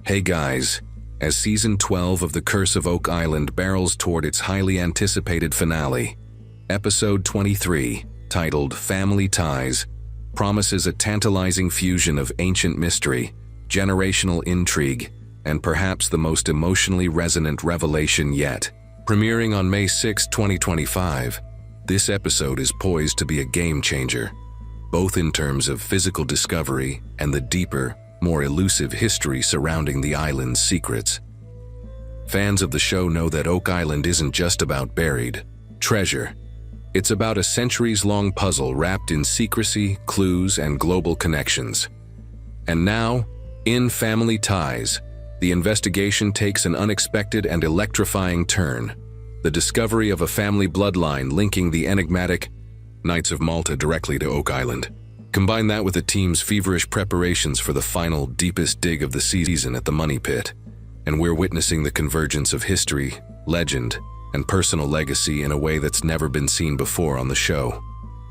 Hey guys, as Season 12 of The Curse of Oak Island barrels toward its highly anticipated finale, Episode 23, titled Family Ties, promises a tantalizing fusion of ancient mystery, generational intrigue, and perhaps the most emotionally resonant revelation yet. Premiering on May 6, 2025, this episode is poised to be a game-changer, both in terms of physical discovery and the deeper, more elusive history surrounding the island's secrets. Fans of the show know that Oak Island isn't just about buried treasure. It's about a centuries-long puzzle wrapped in secrecy, clues, and global connections. And now, in Family Ties, the investigation takes an unexpected and electrifying turn. The discovery of a family bloodline linking the enigmatic Knights of Malta directly to Oak Island. Combine that with the team's feverish preparations for the final, deepest dig of the season at the Money Pit, and we're witnessing the convergence of history, legend, and personal legacy in a way that's never been seen before on the show.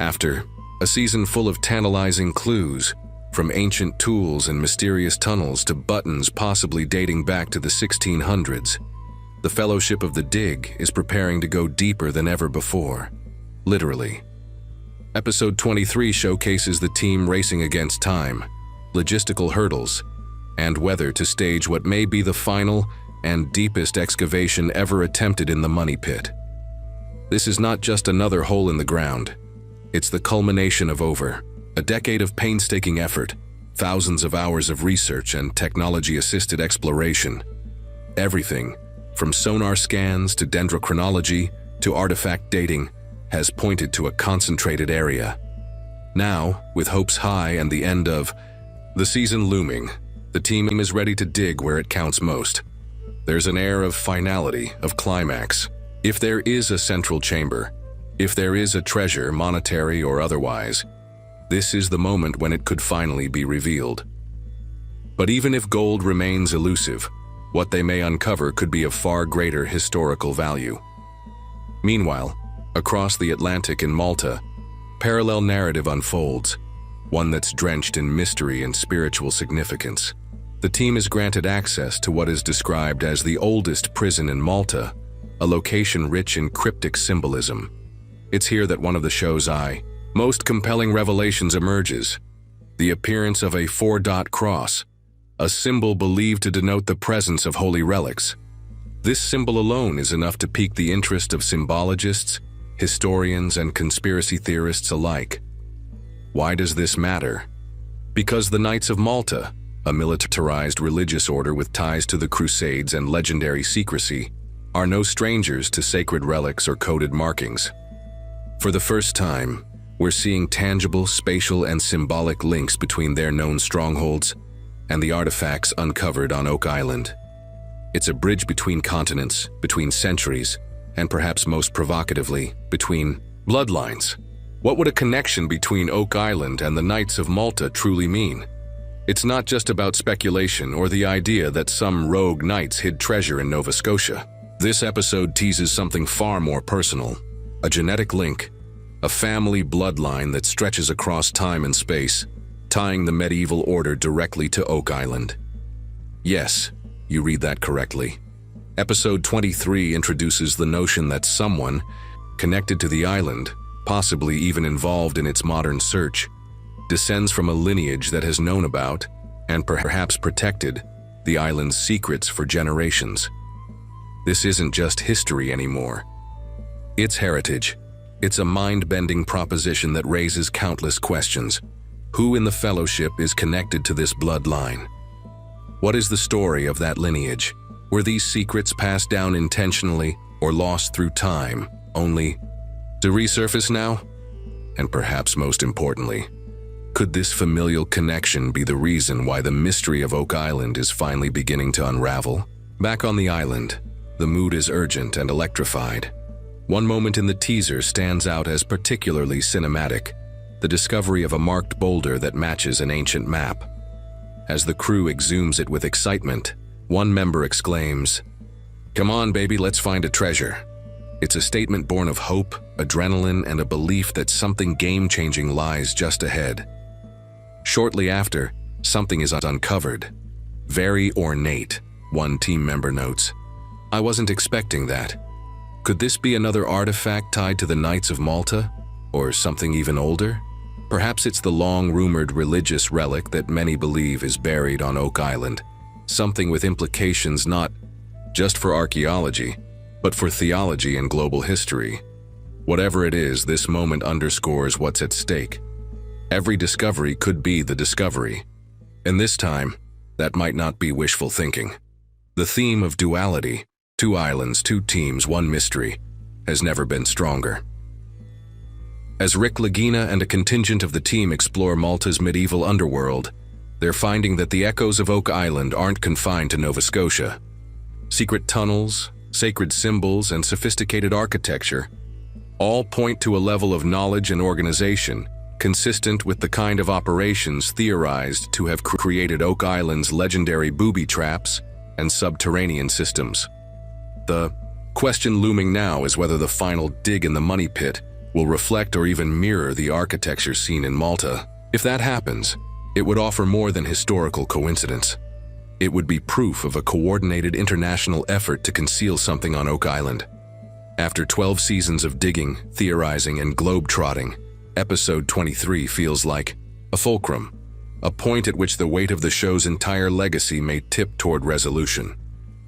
After a season full of tantalizing clues, from ancient tools and mysterious tunnels to buttons possibly dating back to the 1600s, the Fellowship of the Dig is preparing to go deeper than ever before. Literally. Episode 23 showcases the team racing against time, logistical hurdles, and weather to stage what may be the final and deepest excavation ever attempted in the Money Pit. This is not just another hole in the ground. It's the culmination of over a decade of painstaking effort, thousands of hours of research and technology-assisted exploration. Everything, from sonar scans to dendrochronology to artifact dating, has pointed to a concentrated area. Now, with hopes high and the end of the season looming, the team is ready to dig where it counts most. There's an air of finality, of climax. If there is a central chamber, if there is a treasure, monetary or otherwise, this is the moment when it could finally be revealed. But even if gold remains elusive, what they may uncover could be of far greater historical value. Meanwhile, across the Atlantic in Malta, parallel narrative unfolds, one that's drenched in mystery and spiritual significance. The team is granted access to what is described as the oldest prison in Malta, a location rich in cryptic symbolism. It's here that one of the show's most compelling revelations emerges: the appearance of a four-dot cross, a symbol believed to denote the presence of holy relics. This symbol alone is enough to pique the interest of symbologists, historians, and conspiracy theorists alike. Why does this matter? Because the Knights of Malta, a militarized religious order with ties to the Crusades and legendary secrecy, are no strangers to sacred relics or coded markings. For the first time, we're seeing tangible, spatial, and symbolic links between their known strongholds and the artifacts uncovered on Oak Island. It's a bridge between continents, between centuries, and perhaps most provocatively, between bloodlines. What would a connection between Oak Island and the Knights of Malta truly mean? It's not just about speculation or the idea that some rogue knights hid treasure in Nova Scotia. This episode teases something far more personal: a genetic link, a family bloodline that stretches across time and space, tying the medieval order directly to Oak Island. Yes, you read that correctly. Episode 23 introduces the notion that someone connected to the island, possibly even involved in its modern search, descends from a lineage that has known about, and perhaps protected, the island's secrets for generations. This isn't just history anymore. It's heritage. It's a mind-bending proposition that raises countless questions. Who in the Fellowship is connected to this bloodline? What is the story of that lineage? Were these secrets passed down intentionally or lost through time, only to resurface now? And perhaps most importantly, could this familial connection be the reason why the mystery of Oak Island is finally beginning to unravel? Back on the island, the mood is urgent and electrified. One moment in the teaser stands out as particularly cinematic: the discovery of a marked boulder that matches an ancient map. As the crew exhumes it with excitement, one member exclaims, "Come on, baby, let's find a treasure." It's a statement born of hope, adrenaline, and a belief that something game-changing lies just ahead. Shortly after, something is uncovered. Very ornate, one team member notes. I wasn't expecting that. Could this be another artifact tied to the Knights of Malta? Or something even older? Perhaps it's the long-rumored religious relic that many believe is buried on Oak Island. Something with implications not just for archaeology, but for theology and global history. Whatever it is, this moment underscores what's at stake. Every discovery could be the discovery. And this time, that might not be wishful thinking. The theme of duality, two islands, two teams, one mystery, has never been stronger. As Rick Lagina and a contingent of the team explore Malta's medieval underworld, they're finding that the echoes of Oak Island aren't confined to Nova Scotia. Secret tunnels, sacred symbols, and sophisticated architecture all point to a level of knowledge and organization consistent with the kind of operations theorized to have created Oak Island's legendary booby traps and subterranean systems. The question looming now is whether the final dig in the money pit will reflect or even mirror the architecture seen in Malta. If that happens, it would offer more than historical coincidence. It would be proof of a coordinated international effort to conceal something on Oak Island. After 12 seasons of digging, theorizing, and globe-trotting, Episode 23 feels like a fulcrum, a point at which the weight of the show's entire legacy may tip toward resolution.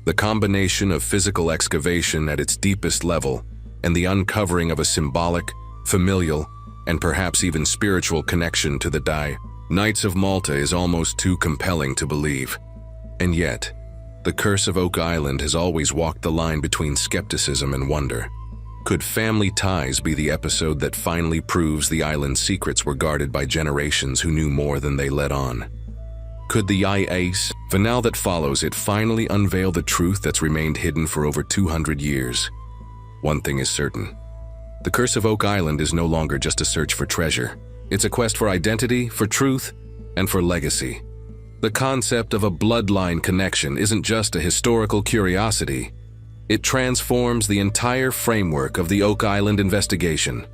The combination of physical excavation at its deepest level and the uncovering of a symbolic, familial, and perhaps even spiritual connection to the Knights of Malta is almost too compelling to believe. And yet, the curse of Oak Island has always walked the line between skepticism and wonder. Could family ties be the episode that finally proves the island's secrets were guarded by generations who knew more than they let on? Could the finale that follows it finally unveil the truth that's remained hidden for over 200 years? One thing is certain. The Curse of Oak Island is no longer just a search for treasure. It's a quest for identity, for truth, and for legacy. The concept of a bloodline connection isn't just a historical curiosity. It transforms the entire framework of the Oak Island investigation.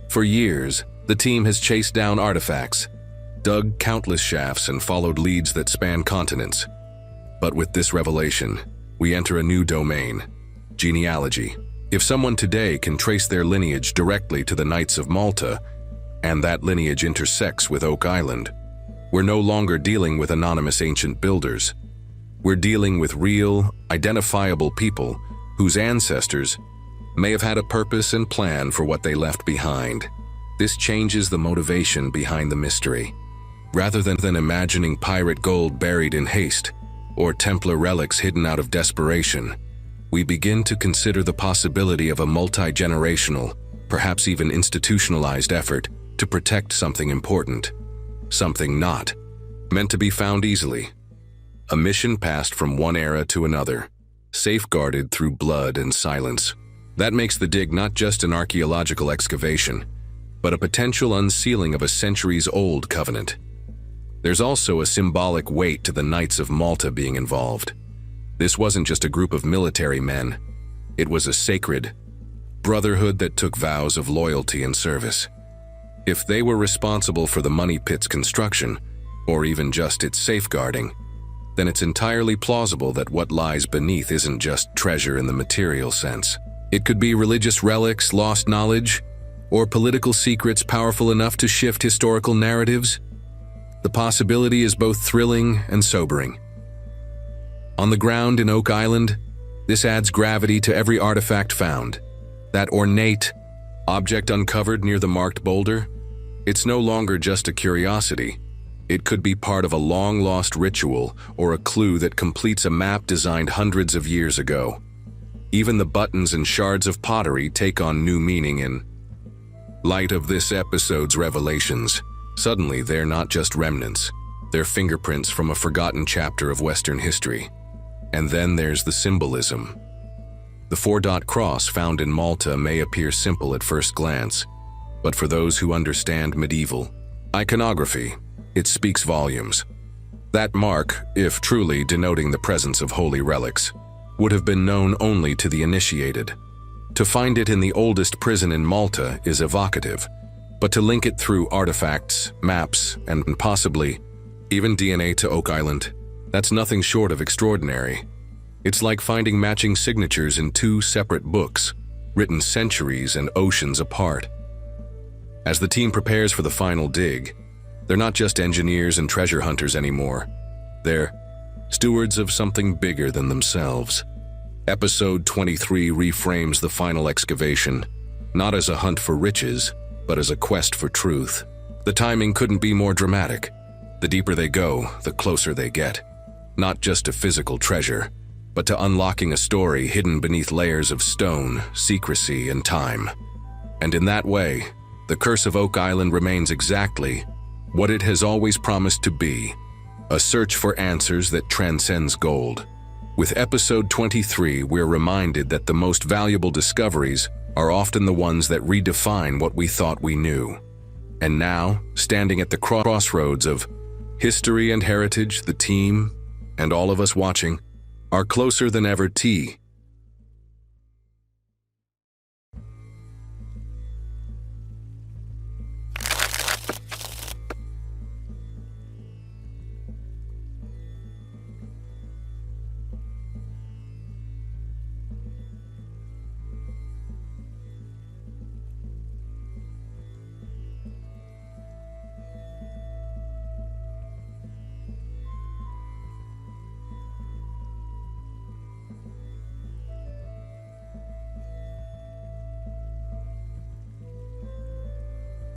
For years, the team has chased down artifacts, dug countless shafts, and followed leads that span continents. But with this revelation, we enter a new domain: genealogy. If someone today can trace their lineage directly to the Knights of Malta, and that lineage intersects with Oak Island, we're no longer dealing with anonymous ancient builders. We're dealing with real, identifiable people whose ancestors may have had a purpose and plan for what they left behind. This changes the motivation behind the mystery. Rather than imagining pirate gold buried in haste or Templar relics hidden out of desperation, we begin to consider the possibility of a multi-generational, perhaps even institutionalized effort to protect something important, something not meant to be found easily. A mission passed from one era to another, safeguarded through blood and silence. That makes the dig not just an archaeological excavation, but a potential unsealing of a centuries-old covenant. There's also a symbolic weight to the Knights of Malta being involved. This wasn't just a group of military men. It was a sacred brotherhood that took vows of loyalty and service. If they were responsible for the money pit's construction, or even just its safeguarding, then it's entirely plausible that what lies beneath isn't just treasure in the material sense. It could be religious relics, lost knowledge, or political secrets powerful enough to shift historical narratives. The possibility is both thrilling and sobering. On the ground in Oak Island, this adds gravity to every artifact found. That ornate object uncovered near the marked boulder, it's no longer just a curiosity. It could be part of a long-lost ritual or a clue that completes a map designed hundreds of years ago. Even the buttons and shards of pottery take on new meaning in light of this episode's revelations. Suddenly, they're not just remnants. They're fingerprints from a forgotten chapter of Western history. And then there's the symbolism. The four-dot cross found in Malta may appear simple at first glance, but for those who understand medieval iconography, it speaks volumes. That mark, if truly denoting the presence of holy relics, would have been known only to the initiated. To find it in the oldest prison in Malta is evocative, but to link it through artifacts, maps, and possibly even DNA to Oak Island, That's nothing short of extraordinary. It's like finding matching signatures in two separate books, written centuries and oceans apart. As the team prepares for the final dig, they're not just engineers and treasure hunters anymore. They're stewards of something bigger than themselves. Episode 23 reframes the final excavation, not as a hunt for riches, but as a quest for truth. The timing couldn't be more dramatic. The deeper they go, the closer they get. Not just to physical treasure, but to unlocking a story hidden beneath layers of stone, secrecy, and time. And in that way, the Curse of Oak Island remains exactly what it has always promised to be, a search for answers that transcends gold. With episode 23, we're reminded that the most valuable discoveries are often the ones that redefine what we thought we knew. And now, standing at the crossroads of history and heritage, the team, and all of us watching, are closer than ever